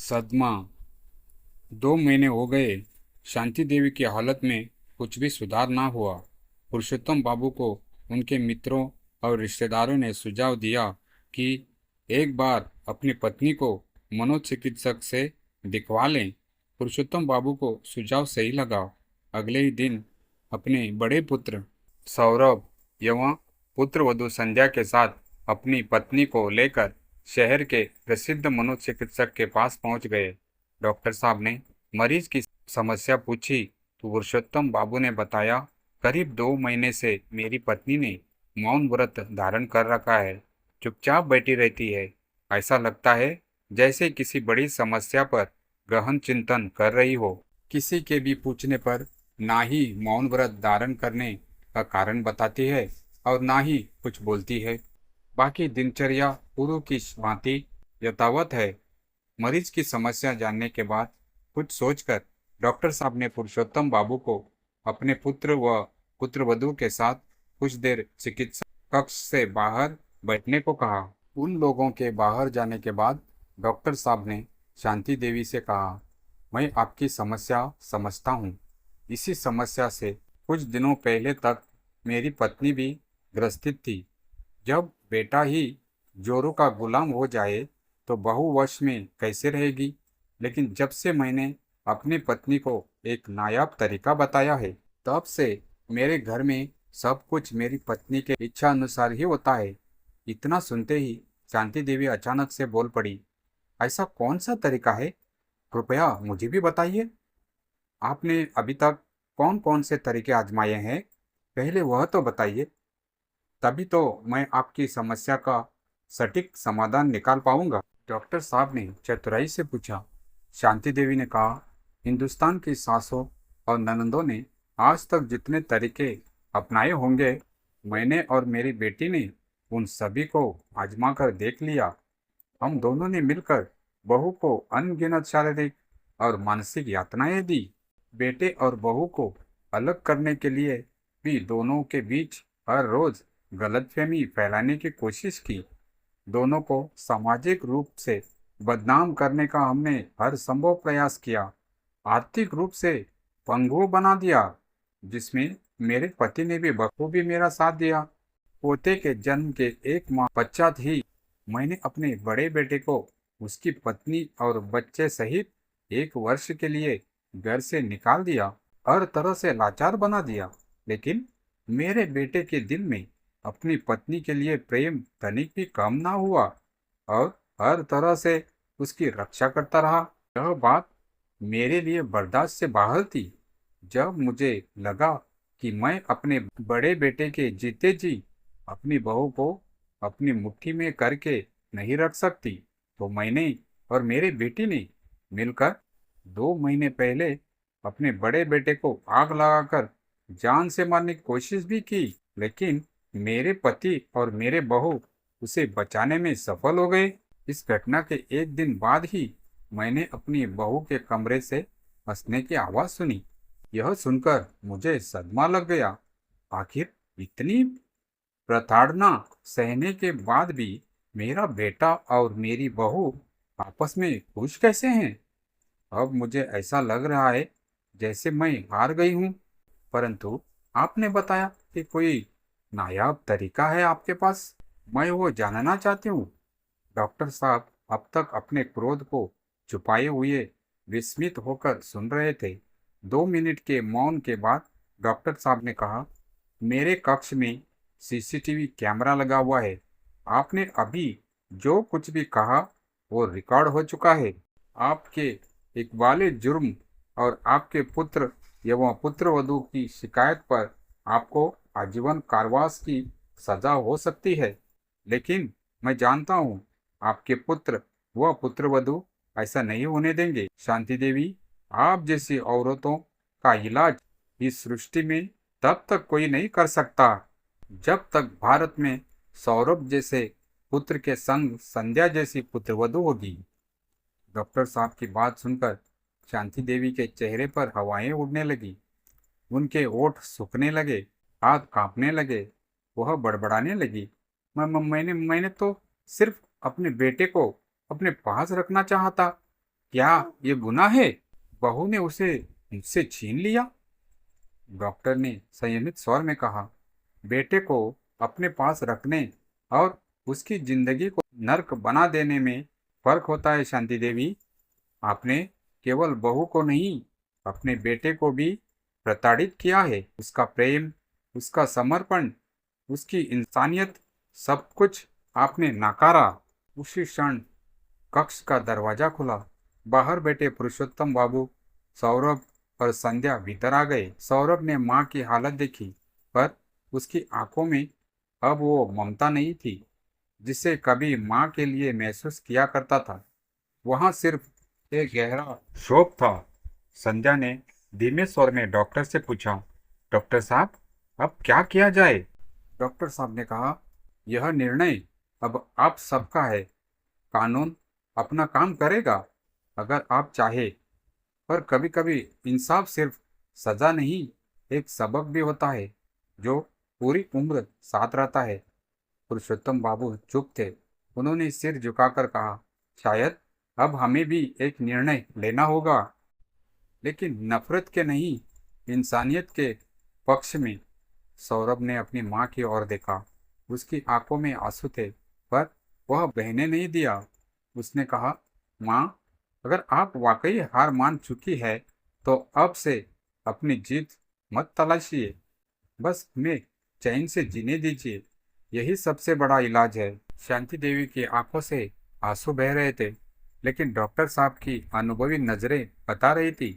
सदमा। 2 महीने हो गए। शांति देवी की हालत में कुछ भी सुधार ना हुआ। पुरुषोत्तम बाबू को उनके मित्रों और रिश्तेदारों ने सुझाव दिया कि एक बार अपनी पत्नी को मनोचिकित्सक से दिखवा लें। पुरुषोत्तम बाबू को सुझाव सही लगा। अगले ही दिन अपने बड़े पुत्र सौरभ एवं पुत्र वधू संध्या के साथ अपनी पत्नी को लेकर शहर के प्रसिद्ध मनोचिकित्सक के पास पहुंच गए। डॉक्टर साहब ने मरीज की समस्या पूछी तो पुरुषोत्तम बाबू ने बताया, करीब 2 महीने से मेरी पत्नी ने मौन व्रत धारण कर रखा है। चुपचाप बैठी रहती है। ऐसा लगता है जैसे किसी बड़ी समस्या पर गहन चिंतन कर रही हो। किसी के भी पूछने पर ना ही मौन व्रत धारण करने का कारण बताती है और ना ही कुछ बोलती है। बाकी दिनचर्या पूर्व की भांति यथावत है। मरीज की समस्या जानने के बाद कुछ सोचकर डॉक्टर साहब ने पुरुषोत्तम बाबू को अपने पुत्र व पुत्रवधू के साथ कुछ देर चिकित्सा कक्ष से बाहर बैठने को कहा। उन लोगों के बाहर जाने के बाद डॉक्टर साहब ने शांति देवी से कहा, मैं आपकी समस्या समझता हूँ। इसी समस्या से कुछ दिनों पहले तक मेरी पत्नी भी ग्रसित थी। जब बेटा ही जोरों का गुलाम हो जाए तो बहू वश में कैसे रहेगी। लेकिन जब से मैंने अपनी पत्नी को एक नायाब तरीका बताया है, तब से मेरे घर में सब कुछ मेरी पत्नी के इच्छा अनुसार ही होता है। इतना सुनते ही शांति देवी अचानक से बोल पड़ी, ऐसा कौन सा तरीका है? कृपया मुझे भी बताइए। आपने अभी तक कौन कौन से तरीके आजमाए हैं? पहले वह तो बताइए, तभी तो मैं आपकी समस्या का सटीक समाधान निकाल पाऊंगा। डॉक्टर साहब ने चतुराई से पूछा। शांति देवी ने कहा, हिंदुस्तान की सासों और ननंदों ने आज तक जितने तरीके अपनाए होंगे, मैंने और मेरी बेटी ने उन सभी को आजमा कर देख लिया। हम दोनों ने मिलकर बहू को अनगिनत शारीरिक और मानसिक यातनाएं दी। बेटे और बहू को अलग करने के लिए भी दोनों के बीच हर रोज गलतफहमी फैलाने की कोशिश की। दोनों को सामाजिक रूप से बदनाम करने का हमने हर संभव प्रयास किया। आर्थिक रूप से पंगु बना दिया, जिसमें मेरे पति ने भी बखूबी मेरा साथ दिया। पोते के जन्म के 1 माह पश्चात ही मैंने अपने बड़े बेटे को उसकी पत्नी और बच्चे सहित 1 वर्ष के लिए घर से निकाल दिया। हर तरह से लाचार बना दिया। लेकिन मेरे बेटे के दिल में अपनी पत्नी के लिए प्रेम तनिक भी कम ना हुआ और हर तरह से उसकी रक्षा करता रहा। यह बात मेरे लिए बर्दाश्त से बाहर थी। जब मुझे लगा कि मैं अपने बड़े बेटे के जीते जी अपनी बहू को अपनी मुट्ठी में करके नहीं रख सकती, तो मैंने और मेरी बेटी ने मिलकर 2 महीने पहले अपने बड़े बेटे को आग लगाकर जान से मारने की कोशिश भी की। लेकिन मेरे पति और मेरे बहू उसे बचाने में सफल हो गए। इस घटना के 1 दिन बाद ही मैंने अपनी बहू के कमरे से हंसने की आवाज सुनी। यह सुनकर मुझे सदमा लग गया। आखिर इतनी प्रताड़ना सहने के बाद भी मेरा बेटा और मेरी बहू आपस में खुश कैसे हैं? अब मुझे ऐसा लग रहा है जैसे मैं हार गई हूँ। परंतु आपने बताया कि कोई नायाब तरीका है आपके पास। मैं वो जानना चाहती हूँ। डॉक्टर साहब अब तक अपने क्रोध को छुपाए हुए विस्मित होकर सुन रहे थे। 2 मिनट के मौन के बाद डॉक्टर साहब ने कहा, मेरे कक्ष में सीसीटीवी कैमरा लगा हुआ है। आपने अभी जो कुछ भी कहा वो रिकॉर्ड हो चुका है। आपके इकबाले जुर्म और आपके पुत्र एवं पुत्रवधू की शिकायत पर आपको आजीवन कारावास की सजा हो सकती है। लेकिन मैं जानता हूँ आपके पुत्र व पुत्रवधू ऐसा नहीं होने देंगे। शांति देवी, आप जैसी औरतों का इलाज इस सृष्टि में तब तक कोई नहीं कर सकता जब तक भारत में सौरभ जैसे पुत्र के संग संध्या जैसी पुत्रवधू होगी। डॉक्टर साहब की बात सुनकर शांति देवी के चेहरे पर हवाएं उड़ने लगी। उनके होठ सूखने लगे, हाथ कांपने लगे। वह बड़बड़ाने लगी, मैंने तो सिर्फ अपने बेटे को अपने पास रखना चाहा था। क्या ये गुनाह है? बहू ने उसे मुझसे छीन लिया। डॉक्टर ने संयमित स्वर में कहा, बेटे को अपने पास रखने और उसकी जिंदगी को नर्क बना देने में फर्क होता है शांति देवी। आपने केवल बहू को नहीं, अपने बेटे को भी प्रताड़ित किया है। उसका प्रेम, उसका समर्पण, उसकी इंसानियत, सब कुछ आपने नकारा। उसी क्षण कक्ष का दरवाजा खुला। बाहर बैठे पुरुषोत्तम बाबू, सौरभ और संध्या भीतर आ गए। सौरभ ने माँ की हालत देखी, पर उसकी आंखों में अब वो ममता नहीं थी जिसे कभी माँ के लिए महसूस किया करता था। वहां सिर्फ एक गहरा शोक था। संध्या ने धीमे स्वर में डॉक्टर से पूछा, डॉक्टर साहब, अब क्या किया जाए? डॉक्टर साहब ने कहा, यह निर्णय अब आप सबका है। कानून अपना काम करेगा अगर आप चाहे, पर कभी कभी इंसाफ सिर्फ सजा नहीं, एक सबक भी होता है जो पूरी उम्र साथ रहता है। पुरुषोत्तम बाबू चुप थे। उन्होंने सिर झुकाकर कहा, शायद अब हमें भी एक निर्णय लेना होगा, लेकिन नफरत के नहीं, इंसानियत के पक्ष में। सौरभ ने अपनी माँ की ओर देखा। उसकी आंखों में आंसू थे, पर वह बहने नहीं दिया। उसने कहा, माँ, अगर आप वाकई हार मान चुकी है तो अब से अपनी जीत मत तलाशिए। बस हमें चैन से जीने दीजिए, यही सबसे बड़ा इलाज है। शांति देवी की आंखों से आंसू बह रहे थे, लेकिन डॉक्टर साहब की अनुभवी नजरें बता रही थी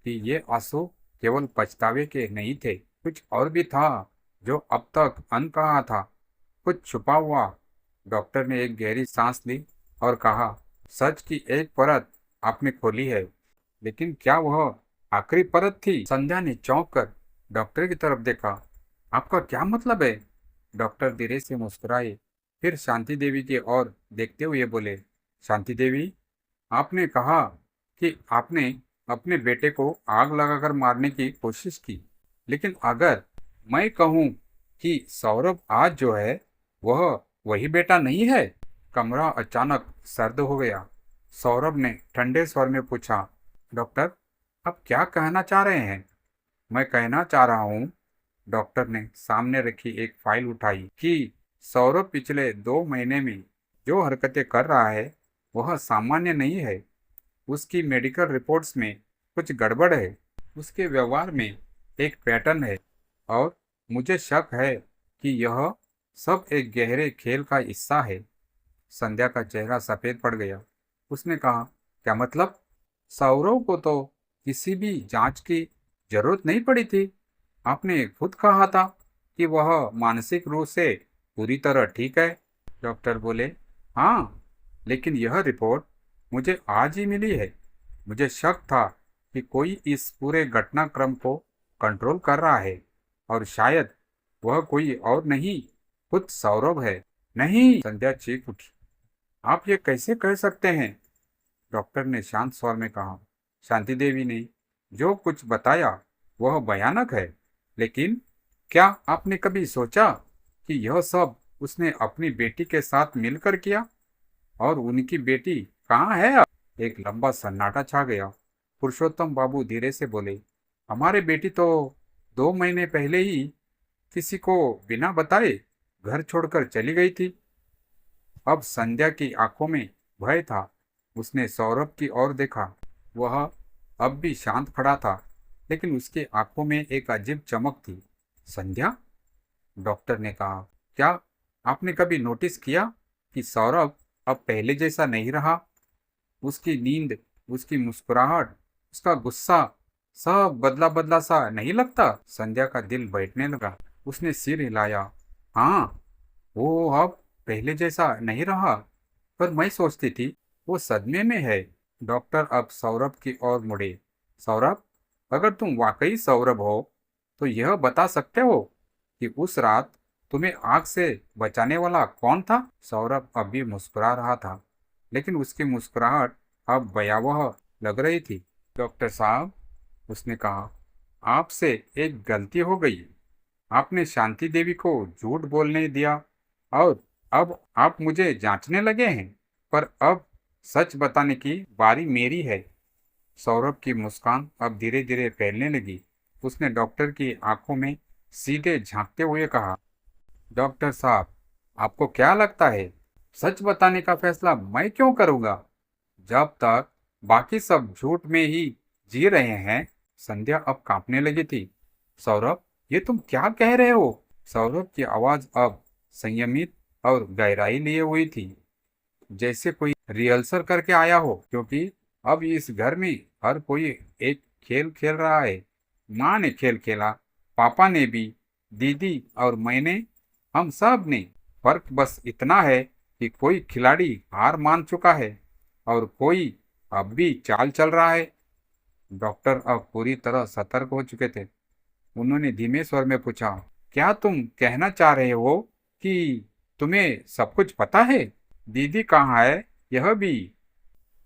कि ये आंसू केवल पछतावे के नहीं थे, कुछ और भी था जो अब तक अनकहा था, कुछ छुपा हुआ। डॉक्टर ने एक गहरी सांस ली और कहा, सच की एक परत आपने खोली है, लेकिन क्या वह आखिरी परत थी? संध्या ने चौंक कर डॉक्टर की तरफ देखा। आपका क्या मतलब है? डॉक्टर धीरे से मुस्कुराए, फिर शांति देवी की ओर देखते हुए बोले, शांति देवी, आपने कहा कि आपने अपने बेटे को आग लगाकर मारने की कोशिश की, लेकिन अगर मैं कहूं कि सौरभ आज जो है वह वही बेटा नहीं है? कमरा अचानक सर्द हो गया। सौरभ ने ठंडे स्वर में पूछा, डॉक्टर, आप क्या कहना चाह रहे हैं? मैं कहना चाह रहा हूँ, डॉक्टर ने सामने रखी एक फाइल उठाई, कि सौरभ पिछले 2 महीने में जो हरकतें कर रहा है वह सामान्य नहीं है। उसकी मेडिकल रिपोर्ट्स में कुछ गड़बड़ है, उसके व्यवहार में एक पैटर्न है, और मुझे शक है कि यह सब एक गहरे खेल का हिस्सा है। संध्या का चेहरा सफेद पड़ गया। उसने कहा, क्या मतलब? सौरव को तो किसी भी जांच की जरूरत नहीं पड़ी थी। आपने खुद कहा था कि वह मानसिक रूप से पूरी तरह ठीक है। डॉक्टर बोले, हाँ, लेकिन यह रिपोर्ट मुझे आज ही मिली है। मुझे शक था कि कोई इस पूरे घटनाक्रम को कंट्रोल कर रहा है, और शायद वह कोई और नहीं, खुद सौरभ है। नहीं, संध्या चीख उठी, आप ये कैसे कह सकते हैं? डॉक्टर ने शांत स्वर में कहा, शांति देवी ने जो कुछ बताया वह भयानक है, लेकिन क्या आपने कभी सोचा कि यह सब उसने अपनी बेटी के साथ मिलकर किया? और उनकी बेटी कहाँ है अब? एक लंबा सन्नाटा छा गया। पुरुषोत्तम बाबू धीरे से बोले, हमारी बेटी तो 2 महीने पहले ही किसी को बिना बताए घर छोड़कर चली गई थी। अब संध्या की आंखों में भय था। उसने सौरभ की ओर देखा। वह अब भी शांत खड़ा था, लेकिन उसकी आंखों में एक अजीब चमक थी। संध्या, डॉक्टर ने कहा, क्या आपने कभी नोटिस किया कि सौरभ अब पहले जैसा नहीं रहा? उसकी नींद, उसकी मुस्कुराहट, उसका गुस्सा, सब बदला बदला सा नहीं लगता? संध्या का दिल बैठने लगा। उसने सिर हिलाया। हाँ, वो अब पहले जैसा नहीं रहा, पर मैं सोचती थी वो सदमे में है। डॉक्टर अब सौरभ की ओर मुड़े। सौरभ, अगर तुम वाकई सौरभ हो तो यह बता सकते हो कि उस रात तुम्हें आग से बचाने वाला कौन था? सौरभ अभी मुस्कुरा रहा था, लेकिन उसकी मुस्कुराहट अब भयावह लग रही थी। डॉक्टर साहब, उसने कहा, आपसे एक गलती हो गई। आपने शांति देवी को झूठ बोलने दिया, और अब आप मुझे जांचने लगे हैं। पर अब सच बताने की बारी मेरी है। सौरभ की मुस्कान अब धीरे धीरे फैलने लगी। उसने डॉक्टर की आंखों में सीधे झांकते हुए कहा, डॉक्टर साहब, आपको क्या लगता है सच बताने का फैसला मैं क्यों करूंगा, जब तक बाकी सब झूठ में ही जी रहे हैं। संध्या अब कांपने लगी थी। सौरभ, ये तुम क्या कह रहे हो? सौरभ की आवाज अब संयमित और गहराई लिए हुई थी, जैसे कोई रिहर्सल करके आया हो, क्योंकि अब इस घर में हर कोई एक खेल खेल रहा है। माँ ने खेल खेला, पापा ने भी, दीदी और मैंने, हम सब ने। फर्क बस इतना है कि कोई खिलाड़ी हार मान चुका है और कोई अब भी चाल चल रहा है। डॉक्टर अब पूरी तरह सतर्क हो चुके थे। उन्होंने धीमे स्वर में पूछा, क्या तुम कहना चाह रहे हो कि तुम्हें सब कुछ पता है? दीदी कहाँ है यह भी?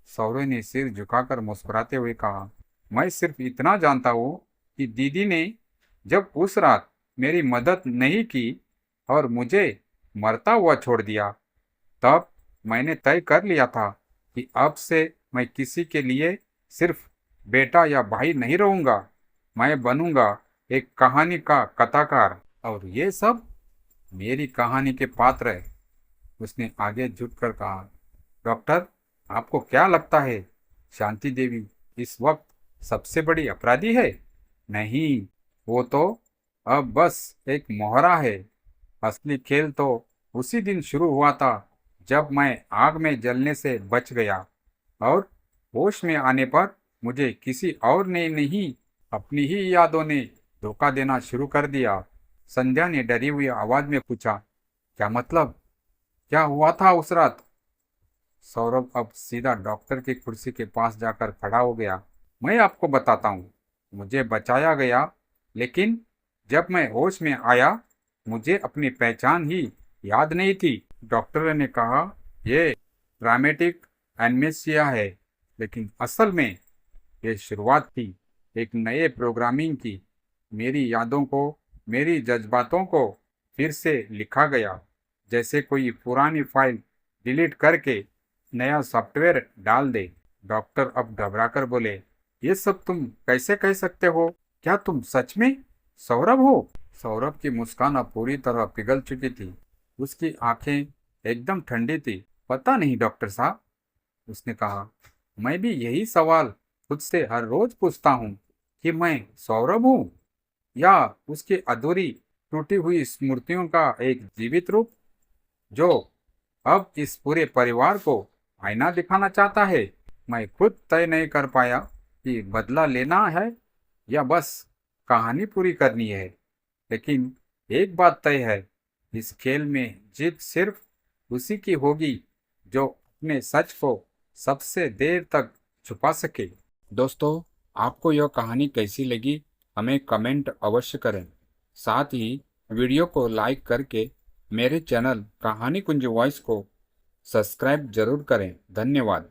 सौरभ ने सिर झुकाकर मुस्कुराते हुए कहा, मैं सिर्फ इतना जानता हूँ कि दीदी ने जब उस रात मेरी मदद नहीं की और मुझे मरता हुआ छोड़ दिया, तब मैंने तय कर लिया था कि अब से मैं किसी के लिए सिर्फ बेटा या भाई नहीं रहूंगा। मैं बनूंगा एक कहानी का कथाकार, और ये सब मेरी कहानी के पात्र है। उसने आगे झुककर कहा, डॉक्टर, आपको क्या लगता है शांति देवी इस वक्त सबसे बड़ी अपराधी है? नहीं, वो तो अब बस एक मोहरा है। असली खेल तो उसी दिन शुरू हुआ था जब मैं आग में जलने से बच गया और होश में आने पर मुझे किसी और ने नहीं, अपनी ही यादों ने धोखा देना शुरू कर दिया। संध्या ने डरी हुई आवाज में पूछा, क्या मतलब? क्या हुआ था उस रात? सौरभ अब सीधा डॉक्टर की कुर्सी के पास जाकर खड़ा हो गया। मैं आपको बताता हूँ, मुझे बचाया गया, लेकिन जब मैं होश में आया मुझे अपनी पहचान ही याद नहीं थी। डॉक्टर ने कहा, यह ड्रामेटिक एनमेसिया है, लेकिन असल में ये शुरुआत थी एक नए प्रोग्रामिंग की। मेरी यादों को, मेरी जज्बातों को फिर से लिखा गया, जैसे कोई पुरानी फाइल डिलीट करके नया सॉफ्टवेयर डाल दे। डॉक्टर अब घबराकर बोले, ये सब तुम कैसे कह सकते हो? क्या तुम सच में सौरभ हो? सौरभ की मुस्कान अब पूरी तरह पिघल चुकी थी। उसकी आंखें एकदम ठंडी थी। पता नहीं डॉक्टर साहब, उसने कहा, मैं भी यही सवाल खुद से हर रोज पूछता हूँ कि मैं सौरभ हूँ या उसकी अधूरी टूटी हुई स्मृतियों का एक जीवित रूप, जो अब इस पूरे परिवार को आईना दिखाना चाहता है। मैं खुद तय नहीं कर पाया कि बदला लेना है या बस कहानी पूरी करनी है। लेकिन एक बात तय है, इस खेल में जीत सिर्फ उसी की होगी जो अपने सच को सबसे देर तक छुपा सके। दोस्तों, आपको यह कहानी कैसी लगी हमें कमेंट अवश्य करें। साथ ही वीडियो को लाइक करके मेरे चैनल कहानी कुंज वॉइस को सब्सक्राइब जरूर करें। धन्यवाद।